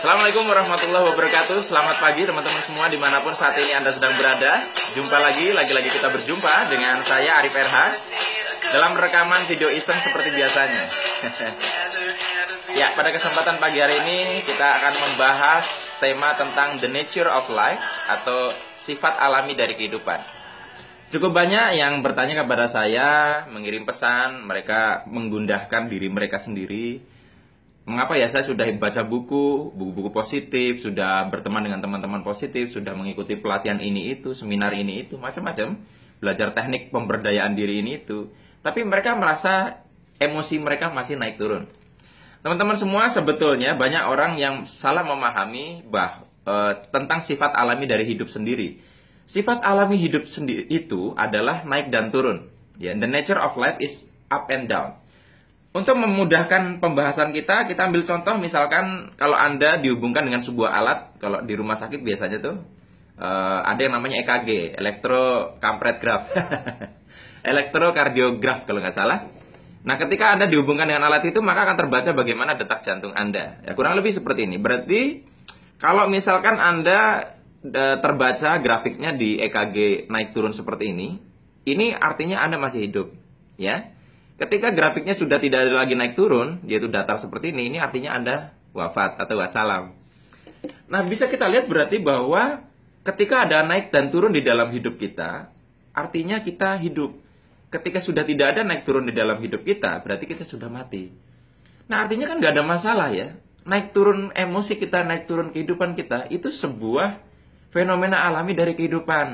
Assalamualaikum warahmatullahi wabarakatuh. Selamat pagi teman-teman semua dimanapun saat ini Anda sedang berada. Jumpa lagi kita berjumpa dengan saya Arif RH dalam rekaman video iseng seperti biasanya. Ya, pada kesempatan pagi hari ini kita akan membahas tema tentang the nature of life atau sifat alami dari kehidupan. Cukup banyak yang bertanya kepada saya, mengirim pesan, mereka menggundahkan diri mereka sendiri. Mengapa ya saya sudah baca buku-buku positif, sudah berteman dengan teman-teman positif, sudah mengikuti pelatihan ini itu, seminar ini itu, macam-macam, belajar teknik pemberdayaan diri ini itu. Tapi mereka merasa emosi mereka masih naik turun. Teman-teman semua, sebetulnya banyak orang yang salah memahami tentang sifat alami dari hidup sendiri. Sifat alami hidup sendiri itu adalah naik dan turun. Ya, the nature of life is up and down. Untuk memudahkan pembahasan kita ambil contoh misalkan kalau Anda dihubungkan dengan sebuah alat, kalau di rumah sakit biasanya tuh ada yang namanya EKG, elektrokardiograf, elektrokardiograf kalau nggak salah. Nah, ketika Anda dihubungkan dengan alat itu, maka akan terbaca bagaimana detak jantung Anda. Ya, kurang lebih seperti ini. Berarti kalau misalkan Anda terbaca grafiknya di EKG naik turun seperti ini artinya Anda masih hidup, ya. Ketika grafiknya sudah tidak ada lagi naik turun, yaitu datar seperti ini artinya Anda wafat atau wassalam. Nah, bisa kita lihat berarti bahwa ketika ada naik dan turun di dalam hidup kita, artinya kita hidup. Ketika sudah tidak ada naik turun di dalam hidup kita, berarti kita sudah mati. Nah, artinya kan nggak ada masalah ya. Naik turun emosi kita, naik turun kehidupan kita, itu sebuah fenomena alami dari kehidupan.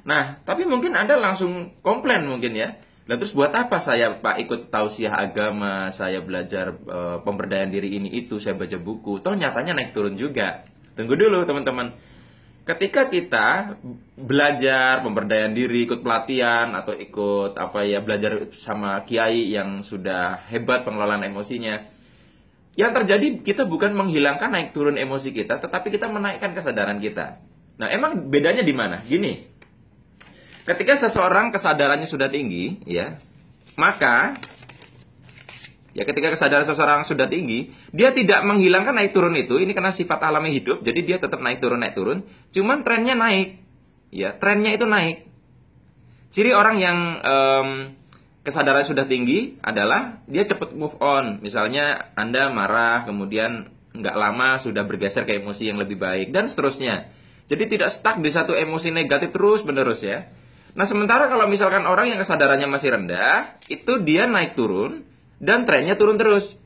Nah, tapi mungkin Anda langsung komplain mungkin ya. Lalu terus buat apa saya Pak ikut tausiah agama, saya belajar pemberdayaan diri ini itu, saya baca buku, toh nyatanya naik turun juga. Tunggu dulu teman-teman. Ketika kita belajar pemberdayaan diri, ikut pelatihan atau ikut belajar sama kiai yang sudah hebat pengelolaan emosinya, yang terjadi kita bukan menghilangkan naik turun emosi kita, tetapi kita menaikkan kesadaran kita. Nah, emang bedanya di mana? Gini. Ketika seseorang kesadarannya sudah tinggi, ya, maka ketika kesadaran seseorang sudah tinggi, dia tidak menghilangkan naik turun itu. Ini karena sifat alami hidup, jadi dia tetap naik turun. Cuman trennya naik, ya, trennya itu naik. Ciri orang yang kesadaran sudah tinggi adalah dia cepat move on. Misalnya Anda marah, kemudian nggak lama sudah bergeser ke emosi yang lebih baik dan seterusnya. Jadi tidak stuck di satu emosi negatif terus menerus ya. Nah, sementara kalau misalkan orang yang kesadarannya masih rendah, itu dia naik turun, dan trennya turun terus.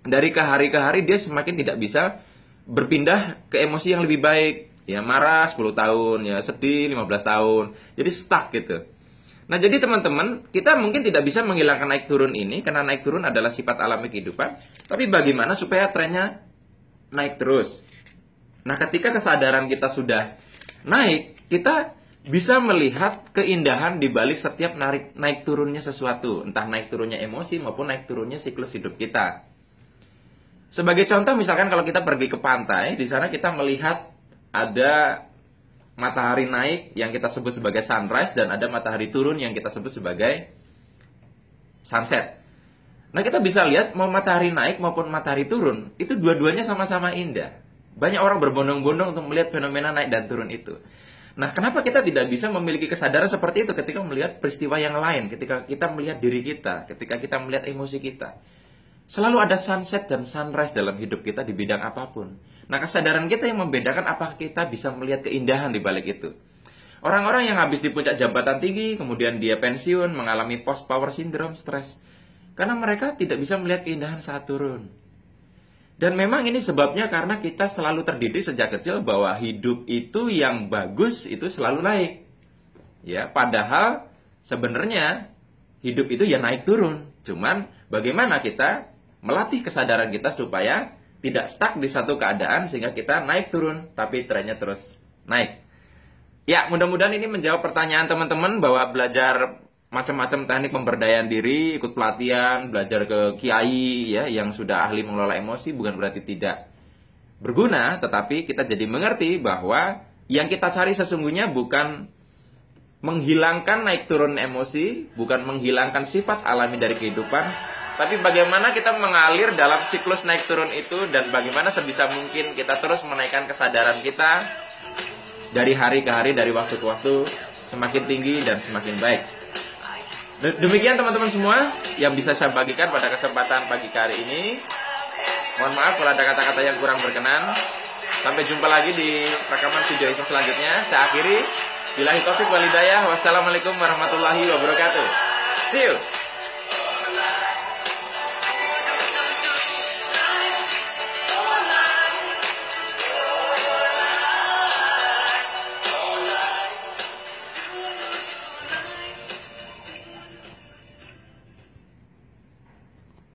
Dari ke hari dia semakin tidak bisa berpindah ke emosi yang lebih baik. Ya, marah 10 tahun, ya sedih 15 tahun. Jadi stuck gitu. Nah, jadi teman-teman, kita mungkin tidak bisa menghilangkan naik turun ini, karena naik turun adalah sifat alami kehidupan. Tapi bagaimana supaya trennya naik terus? Nah, ketika kesadaran kita sudah naik, kita bisa melihat keindahan di balik setiap naik turunnya sesuatu, entah naik turunnya emosi maupun naik turunnya siklus hidup kita. Sebagai contoh, misalkan kalau kita pergi ke pantai, di sana kita melihat ada matahari naik yang kita sebut sebagai sunrise dan ada matahari turun yang kita sebut sebagai sunset. Nah, kita bisa lihat mau matahari naik maupun matahari turun, itu dua-duanya sama-sama indah. Banyak orang berbondong-bondong untuk melihat fenomena naik dan turun itu. Nah, kenapa kita tidak bisa memiliki kesadaran seperti itu ketika melihat peristiwa yang lain, ketika kita melihat diri kita, ketika kita melihat emosi kita? Selalu ada sunset dan sunrise dalam hidup kita di bidang apapun. Nah, kesadaran kita yang membedakan apakah kita bisa melihat keindahan di balik itu. Orang-orang yang habis di puncak jabatan tinggi, kemudian dia pensiun, mengalami post-power syndrome, stres. Karena mereka tidak bisa melihat keindahan saat turun. Dan memang ini sebabnya karena kita selalu terdidik sejak kecil bahwa hidup itu yang bagus itu selalu naik. Ya, padahal sebenarnya hidup itu ya naik turun. Cuman bagaimana kita melatih kesadaran kita supaya tidak stuck di satu keadaan sehingga kita naik turun tapi trennya terus naik. Ya, mudah-mudahan ini menjawab pertanyaan teman-teman bahwa belajar macam-macam teknik pemberdayaan diri, ikut pelatihan, belajar ke kiai ya yang sudah ahli mengelola emosi bukan berarti tidak berguna, tetapi kita jadi mengerti bahwa yang kita cari sesungguhnya bukan menghilangkan naik turun emosi, bukan menghilangkan sifat alami dari kehidupan, tapi bagaimana kita mengalir dalam siklus naik turun itu, dan bagaimana sebisa mungkin kita terus menaikkan kesadaran kita dari hari ke hari, dari waktu ke waktu, semakin tinggi dan semakin baik. Demikian teman-teman semua yang bisa saya bagikan pada kesempatan pagi hari ini. Mohon maaf kalau ada kata-kata yang kurang berkenan. Sampai jumpa lagi di rekaman video selanjutnya. Saya akhiri. Billahi taufiq wal hidayah. Wassalamualaikum warahmatullahi wabarakatuh. See you.